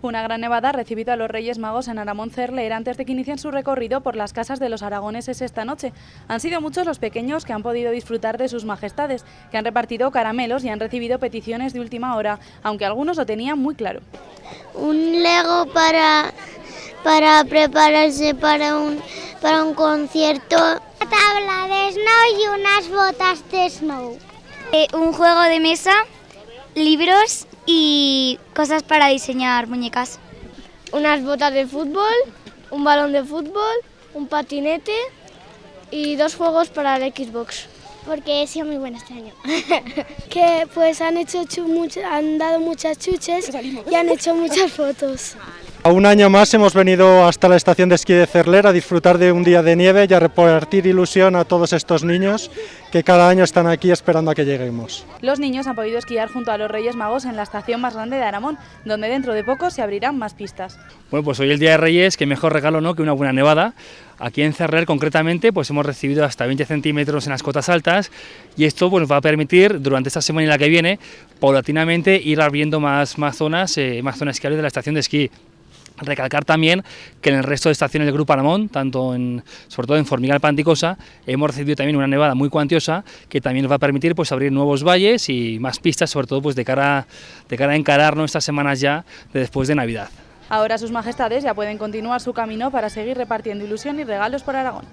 Una gran nevada ha recibido a los Reyes Magos en Aramón-Cerler antes de que inicien su recorrido por las casas de los aragoneses esta noche. Han sido muchos los pequeños que han podido disfrutar de sus majestades, que han repartido caramelos y han recibido peticiones de última hora, aunque algunos lo tenían muy claro. Un Lego para prepararse para un concierto. Una tabla de snow y unas botas de snow. Un juego de mesa, libros y cosas para diseñar muñecas. Unas botas de fútbol, un balón de fútbol, un patinete y 2 juegos para el Xbox. Porque he sido muy buena este año. Que pues han dado muchas chuches y han hecho muchas fotos. Un año más hemos venido hasta la estación de esquí de Cerler a disfrutar de un día de nieve y a repartir ilusión a todos estos niños que cada año están aquí esperando a que lleguemos. Los niños han podido esquiar junto a los Reyes Magos en la estación más grande de Aramón, donde dentro de poco se abrirán más pistas. Bueno, pues hoy el Día de Reyes, qué mejor regalo, ¿no?, que una buena nevada. Aquí en Cerler concretamente pues hemos recibido hasta 20 centímetros en las cotas altas y esto pues, nos va a permitir durante esta semana y la que viene paulatinamente ir abriendo más zonas esquiables de la estación de esquí. Recalcar también que en el resto de estaciones del Grupo Aramón, sobre todo en Formigal Panticosa, hemos recibido también una nevada muy cuantiosa que también nos va a permitir pues, abrir nuevos valles y más pistas, sobre todo pues, de cara a encarar estas semanas ya después de Navidad. Ahora sus majestades ya pueden continuar su camino para seguir repartiendo ilusión y regalos por Aragón.